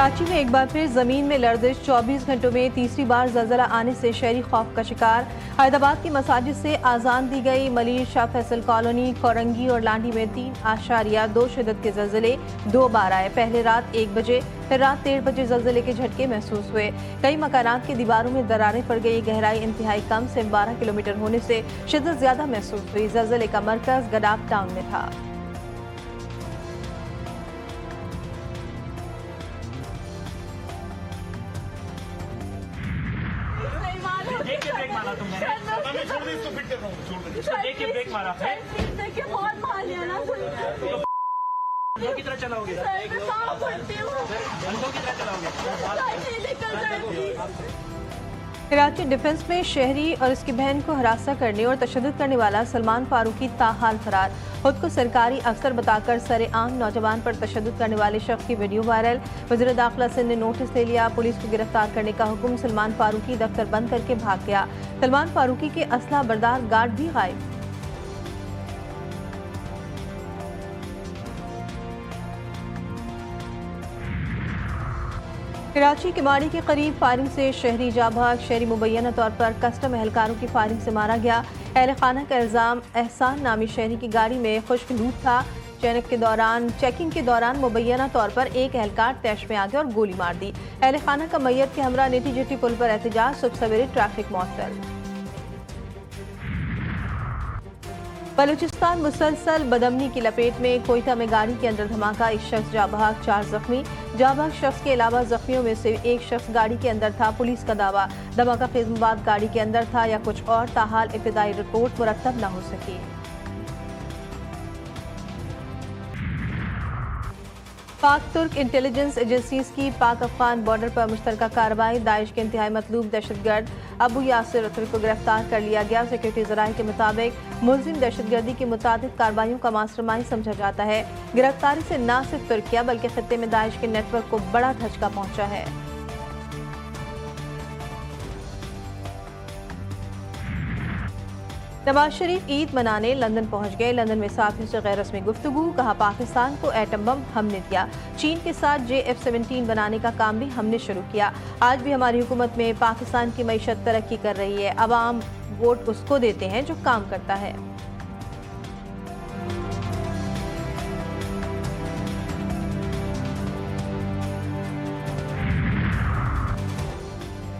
कराची में एक बार फिर जमीन में लर्जिश, 24 घंटों में तीसरी बार ज़लज़ला आने से शहरी खौफ का शिकार। हैदराबाद की मसाजिद से आज़ान दी गई। मलिर, शाह फैसल कॉलोनी, कोरंगी और लांडी में 3.2 शिद्दत के ज़लज़ले 2 बार आए। पहले रात 1 बजे, फिर रात 1:30 बजे ज़लज़ले के झटके महसूस हुए। कई मकानात की दीवारों में दरारें पड़ गई। गहराई इंतहाई कम, सिर्फ 12 किलोमीटर होने से शिद्दत ज्यादा महसूस हुई। ज़लज़ले का मरकज गडाफ टाउन में था। ब्रेक मारा तुमने, मैं छोड़ दी, इसको फिट कर रहा हूँ, छोड़ दे, इसको देख के ब्रेक मारा है, देखिए बहुत मार लिया ना, अंधों की तरह चलाओगे, अंधों की तरह चलाओगे। कराची डिफेंस में शहरी और उसकी बहन को हरासा करने और तशद्दुद करने वाला सलमान फारूकी ताहाल फरार। खुद को सरकारी अफसर बताकर सरेआम नौजवान पर तशद्दुद करने वाले शख्स की वीडियो वायरल। वज़ीर दाखिला सिंध ने नोटिस ले लिया। पुलिस को गिरफ्तार करने का हुक्म। सलमान फारूकी दफ्तर बंद करके भाग गया। सलमान फारूकी के असला बरदार गार्ड भी गायब। कराची किमाड़ी के करीब फायरिंग से शहरी जाभाग। शहरी मुबैना तौर पर कस्टम एहलकारों की फायरिंग से मारा गया। अहल खाना का इल्जाम एहसान नामी शहरी की गाड़ी में खुश्क लूट था। चेकिंग के दौरान मुबैना तौर पर एक एहलकार तैश में आ गया और गोली मार दी। अहल खाना का मैयत के हमरा नेटी जेटी पुल पर एहतजाज। सुबह सवेरे ट्रैफिक मअतल। बलूचिस्तान मुसलसल बदअमनी की लपेट में। कोयटा में गाड़ी के अंदर धमाका, एक शख्स जाबाग, 4 जख्मी। जाबाग शख्स के अलावा जख्मियों में से एक शख्स गाड़ी के अंदर था। पुलिस का दावा धमाका खिज़मबाद गाड़ी के अंदर था या कुछ और, ताहाल इब्तिदाई रिपोर्ट मुरतब न हो सकी। पाक तुर्क इंटेलिजेंस एजेंसीज की पाक अफगान बॉर्डर पर मुश्तरका कार्रवाई। दाइश के इंतहाई मतलूब दहशतगर्द अबू यासिर उतरी को गिरफ्तार कर लिया गया। सिक्योरिटी ज़राए के मुताबिक मुलजिम दहशतगर्दी की मुतादिद कार्रवाइयों का मास्टरमाइंड समझा जाता है। गिरफ्तारी से न सिर्फ तुर्किया बल्कि खित्ते में दाइश के नेटवर्क को बड़ा धचका पहुंचा है। नवाज शरीफ ईद मनाने लंदन पहुंच गए। लंदन में साफियों से गैर रस्मी गुफ्तगू। कहा पाकिस्तान को एटम बम हमने दिया। चीन के साथ JF-17 बनाने का काम भी हमने शुरू किया। आज भी हमारी हुकूमत में पाकिस्तान की मईशत तरक्की कर रही है। अवाम वोट उसको देते हैं जो काम करता है।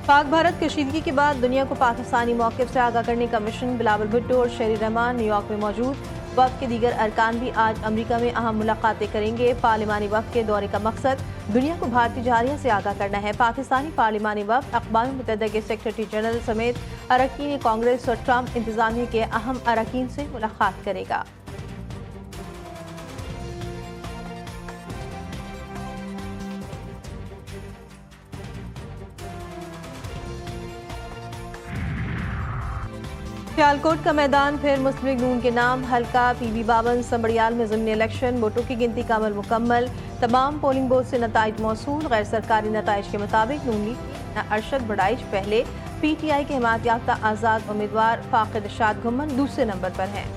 पाक भारत कशीदगी के बाद दुनिया को पाकिस्तानी मौक़िफ़ से आगाह करने का मिशन। बिलावल भुट्टो और शहरी रहमान न्यूयॉर्क में मौजूद। वफ़द के दीगर अरकान भी आज अमरीका में अहम मुलाकातें करेंगे। पार्लिमानी वफ़द के दौरे का मकसद दुनिया को भारतीय जारिया से आगाह करना है। पाकिस्तानी पार्लिमानी वफ़द अक़वाम मुत्तहिदा के सेक्रेटरी जनरल समेत अरकान कांग्रेस और ट्रंप इंतज़ामिया के अहम अरकान से मुलाकात करेगा। सियालकोट का मैदान फिर मुस्लिम लीग नून के नाम। हल्का PB52 संबड़ियाल में ज़िमनी इलेक्शन। वोटों की गिनती का अमल मुकम्मल। तमाम पोलिंग बूथ से नताइज मौसूल। गैर सरकारी नताइज के मुताबिक नून लीग अरशद बड़ाइच पहले, PTI के हिमायत याफ्ता आज़ाद उम्मीदवार फाकिद शाद घुमन दूसरे नंबर पर हैं।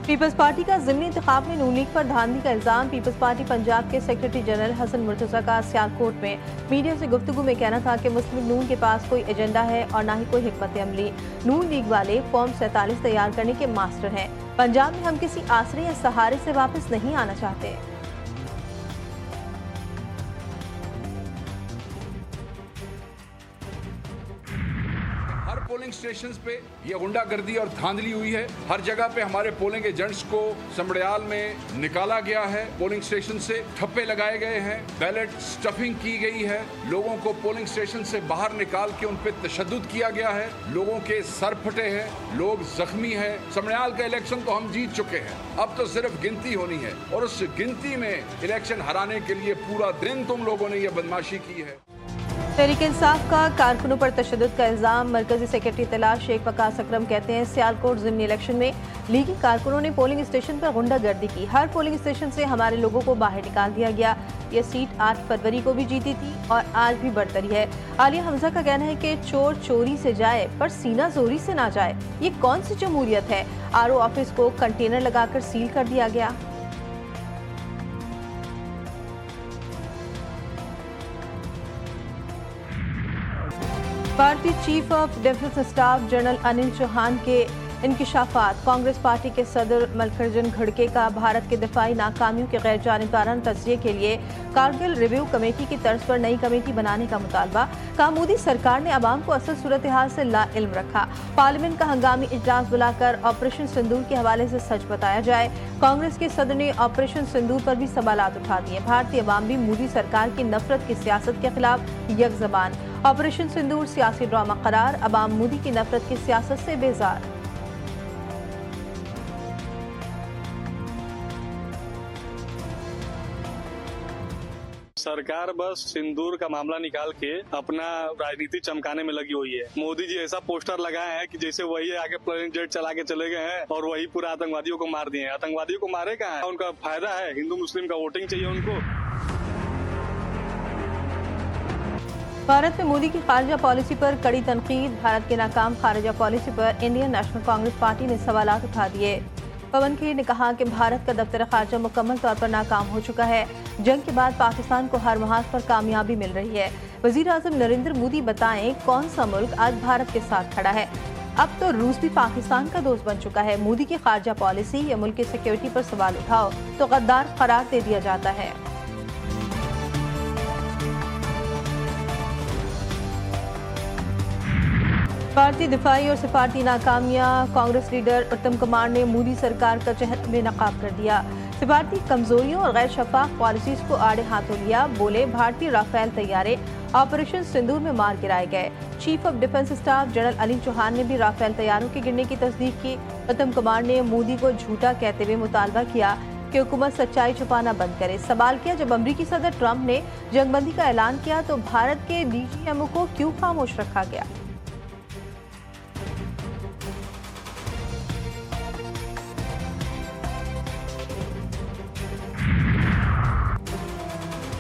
पीपल्स पार्टी का ज़िमनी इंतखाब में नून लीग पर धांधली का इल्जाम। पीपल्स पार्टी पंजाब के सेक्रेटरी जनरल हसन मुर्तज़ा का सियालकोट में मीडिया से गुफ्तगू में कहना था कि मुस्लिम नून के पास कोई एजेंडा है और ना ही कोई हिकमत अमली। नून लीग वाले फॉर्म 47 तैयार करने के मास्टर हैं। पंजाब में हम किसी आसरे या सहारे से वापस नहीं आना चाहते। पोलिंग स्टेशंस पे ये गुंडागर्दी और धांधली हुई है। हर जगह पे हमारे पोलिंग एजेंट्स को संबड़ियाल में निकाला गया है। पोलिंग स्टेशन से ठप्पे लगाए गए हैं। बैलेट स्टफिंग की गई है। लोगों को पोलिंग स्टेशन से बाहर निकाल के उन पे तशद्दुद किया गया है। लोगों के सर फटे हैं, लोग जख्मी हैं। संबड़ियाल का इलेक्शन तो हम जीत चुके हैं, अब तो सिर्फ गिनती होनी है और उस गिनती में इलेक्शन हराने के लिए पूरा दिन तुम लोगों ने ये बदमाशी की है। तहरीक इंसाफ का कारकुनों पर तशद्दुद का इल्जाम। मरकजी सेक्रेटरी इत्तला शेख वकास अकरम कहते हैं सियालकोट ज़िमनी इलेक्शन में लीगी कारकुनों ने पोलिंग स्टेशन पर गुंडागर्दी की। हर पोलिंग स्टेशन से हमारे लोगों को बाहर निकाल दिया गया। ये सीट 8 फरवरी को भी जीती थी और आज भी बरतरी है। आलिया हमजा का कहना है कि चोर चोरी से जाए पर सीना जोरी से ना जाए। ये कौन सी जमहूरियत है? RO ऑफिस को कंटेनर लगाकर सील कर दिया गया। भारतीय chief of defence staff general Anil Chauhan के इंकिशाफात। कांग्रेस पार्टी के सदर मल्लिकार्जुन खड़गे का भारत के दिफाई नाकामियों के गैर जानिबदाराना तज्जिये के लिए कारगिल रिव्यू कमेटी की तर्ज पर नई कमेटी बनाने का मुतालबा। कहा, मोदी सरकार ने अवाम को असल सूरत हाल से लाइल्म रखा। पार्लियामेंट का हंगामी इजलास बुलाकर ऑपरेशन सिंदूर के हवाले से सच बताया जाए। कांग्रेस के सदर ने ऑपरेशन सिंदूर पर भी सवालात उठा दिए। भारतीय अवाम भी मोदी सरकार की नफरत की सियासत के खिलाफ यकजबान। ऑपरेशन सिंदूर सियासी ड्रामा करार। अवाम मोदी की नफरत की सियासत से बेजार। सरकार बस सिंदूर का मामला निकाल के अपना राजनीति चमकाने में लगी हुई है। मोदी जी ऐसा पोस्टर लगाए हैं कि जैसे वही आगे प्लेन जेट चला के चले गए हैं और वही पूरा आतंकवादियों को मार दिए हैं। आतंकवादियों को मारे कहाँ है? उनका फायदा है, हिंदू मुस्लिम का वोटिंग चाहिए उनको। भारत में मोदी की खारजा पॉलिसी पर कड़ी तनकीद। भारत की नाकाम खारजा पॉलिसी पर इंडियन नेशनल कांग्रेस पार्टी ने सवालात उठा दिए। पवन खेर ने कहा कि भारत का दफ्तर खारजा मुकम्मल तौर पर नाकाम हो चुका है। जंग के बाद पाकिस्तान को हर महाज पर कामयाबी मिल रही है। वजीर आजम नरेंद्र मोदी बताएं कौन सा मुल्क आज भारत के साथ खड़ा है। अब तो रूस भी पाकिस्तान का दोस्त बन चुका है। मोदी की खारजा पॉलिसी या मुल्क की सिक्योरिटी पर सवाल उठाओ तो गद्दार करार दे दिया जाता है। भारतीय दिफाई और सिफारती नाकामियां। कांग्रेस लीडर उत्तम कुमार ने मोदी सरकार का चेहरा बेनकाब कर दिया। सिफारती कमजोरियों और गैर शफाफ पॉलिसीज को आड़े हाथों लिया। बोले, भारतीय राफेल तैयारे ऑपरेशन सिंदूर में मार गिराए गए। Chief of defence staff general Anil Chauhan ने भी राफेल तैयारों के गिरने की तस्दीक की। उत्तम कुमार ने मोदी को झूठा कहते हुए मुतालबा किया कि हुकूमत सच्चाई छुपाना बंद करे। सवाल किया, जब अमरीकी सदर ट्रंप ने जंगबंदी का ऐलान किया तो भारत के डीजीएमओ को क्यों खामोश रखा गया?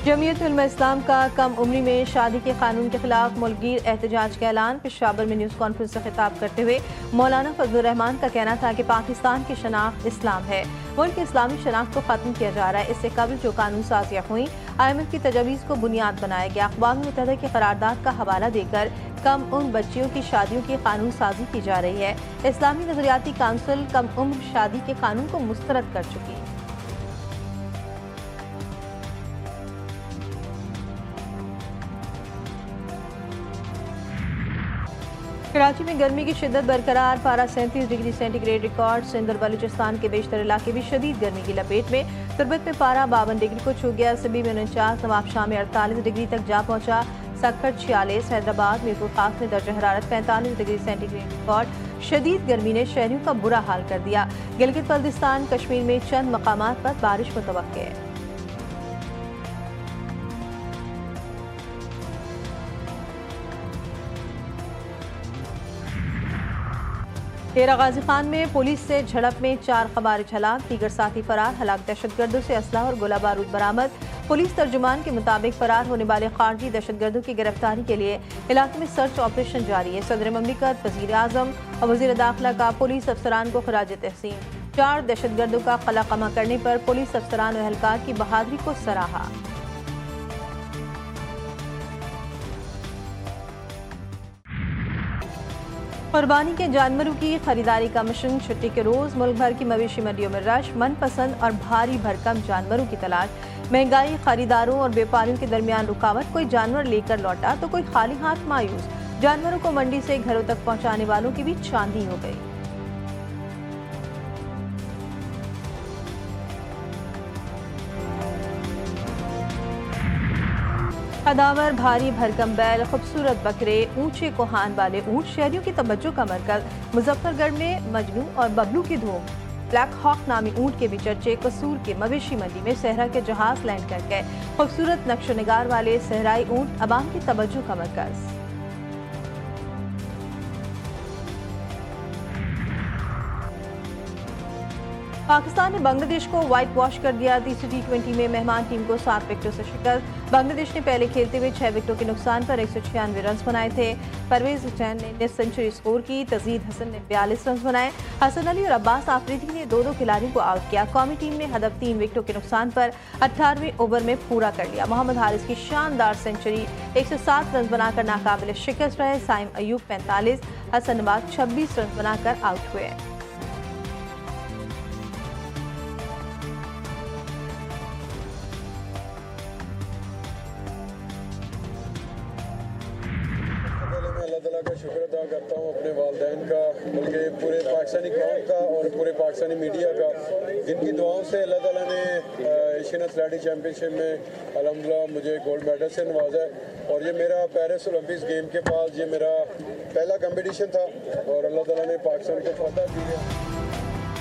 जमीयत उलमा इस्लाम का कम उम्री में शादी के कानून के खिलाफ मुल्कगीर एहतजाज का ऐलान। पेशावर में न्यूज़ कॉन्फ्रेंस से खिताब करते हुए मौलाना फजलुर रहमान का कहना था कि पाकिस्तान की शनाख्त इस्लाम है। मुल्क की इस्लामी शनाख्त को खत्म किया जा रहा है। इससे कबल जो कानून साजियाँ हुई, IMF की तजवीज़ को बुनियाद बनाया गया। अक़वाम मुत्तहिदा की करारदाद का हवाला देकर कम उम्र बच्चियों की शादियों की कानून साजी की जा रही है। इस्लामी नजरियाती काउंसिल कम उम्र शादी के कानून को मुस्तरद कर चुकी है। कराची में गर्मी की शिद्दत बरकरार। पारा 37 डिग्री सेंटीग्रेड रिकॉर्ड। सिंध और बलूचिस्तान के बेशतर इलाके भी शदीद गर्मी की लपेट में। तुर्बत में पारा 52 डिग्री को छू गया। सभी में 49, नवाबशाह में 48 डिग्री तक जा पहुंचा। सक्खर 46, हैदराबाद मीरपुर खास में दर्ज हरारत 45 डिग्री सेंटीग्रेड रिकॉर्ड। शदीद गर्मी ने शहरियों का बुरा हाल कर दिया। गिलगित बल्तिस्तान कश्मीर में चंद मकामात पर बारिश मुतवक्के है। डेरा गाजी खान में पुलिस से झड़प में 4 खवारिज हलाक, दीगर साथी फरार। हलाक दहशतगर्दों से असला और गोला बारूद बरामद। पुलिस तर्जुमान के मुताबिक फरार होने वाले खारजी दहशतगर्दों की गिरफ्तारी के लिए इलाके में सर्च ऑपरेशन जारी है। सदर ममलिकत, वजीर आजम और वजीर दाखिला का पुलिस अफसरान को खराज तहसीन। 4 दहशतगर्दों का कलाकमा करने पर पुलिस अफसरान और एहलकार की बहादुरी को सराहा। कुर्बानी के जानवरों की खरीदारी का मिशन। छुट्टी के रोज मुल्क भर की मवेशी मंडियों में रश। मनपसंद और भारी भरकम जानवरों की तलाश। महंगाई, खरीदारों और व्यापारियों के दरमियान रुकावट। कोई जानवर लेकर लौटा तो कोई खाली हाथ मायूस। जानवरों को मंडी से घरों तक पहुंचाने वालों की भी चांदी हो गई। कदावर, भारी भरकम बैल, खूबसूरत बकरे, ऊंचे कोहान वाले ऊंट शहरियों की तवज्जो का मरकज। मुजफ्फरगढ़ में मजनू और बबलू की धूम। ब्लैक हॉक नामी ऊंट के भी चर्चे। कसूर के मवेशी मंडी में सहरा के जहाज लैंड कर गए। खूबसूरत नक्शो निगार वाले सहराई ऊंट अवाम की तवज्जो का मरकज। पाकिस्तान ने बांग्लादेश को व्हाइट वॉश कर दिया। तीसरी टी20 में मेहमान टीम को 7 विकेटों से शिकस्त। बांग्लादेश ने पहले खेलते हुए 6 विकेटों के नुकसान पर 196 रन बनाए थे। परवेज हुसैन ने सेंचुरी स्कोर की। तजीद हसन ने 42 रन बनाए। हसन अली और अब्बास आफरीदी ने 2-2 खिलाड़ियों को आउट किया। कौमी टीम ने हदफ 3 विकेटों के नुकसान पर 18वें ओवर में पूरा कर लिया। मोहम्मद हारिस की शानदार सेंचुरी 107 रन बनाकर नाकाबिल शिकस्त रहे। साइम अयूब 45, हसन नवाज 26 रन बनाकर आउट हुए। अल्लाह ताला का शुक्र अदा करता हूँ अपने वालिदैन का, बल्कि पूरे पाकिस्तानी कौम का और पूरे पाकिस्तानी मीडिया का, जिनकी दुआओं से अल्लाह ताला ने एशियन एथलेटिक चैम्पियनशिप में अल्हम्दुलिल्लाह मुझे गोल्ड मेडल से नवाजा है। और ये मेरा पेरिस ओलंपिक्स गेम के बाद ये मेरा पहला कंपटीशन था और अल्लाह ताला ने पाकिस्तान को फतह दी है।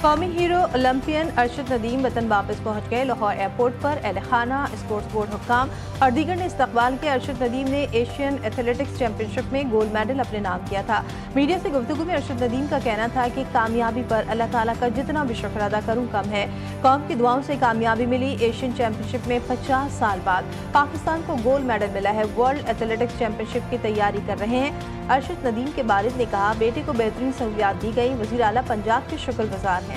कौमी हीरो ओलंपियन अरशद नदीम वतन वापस पहुंच गए। लाहौर एयरपोर्ट पर अहल खाना, स्पोर्ट्स बोर्ड हुक्काम और दीगर ने इस्तकबाल किया। अरशद नदीम ने एशियन एथलेटिक्स चैंपियनशिप में गोल्ड मेडल अपने नाम किया था। मीडिया से गुफ्तगू में अरशद नदीम का कहना था कि कामयाबी पर अल्लाह ताला का जितना भी शुक्र अदा करूं कम है। कौम की दुआओं से कामयाबी मिली। एशियन चैंपियनशिप में 50 साल बाद पाकिस्तान को गोल्ड मेडल मिला है। वर्ल्ड एथलेटिक्स चैंपियनशिप की तैयारी कर रहे हैं। अरशद नदीम के वालिद ने कहा, बेटे को बेहतरीन सहूलियात दी गई। वज़ीर आला पंजाब के शुक्रगुजार हैं।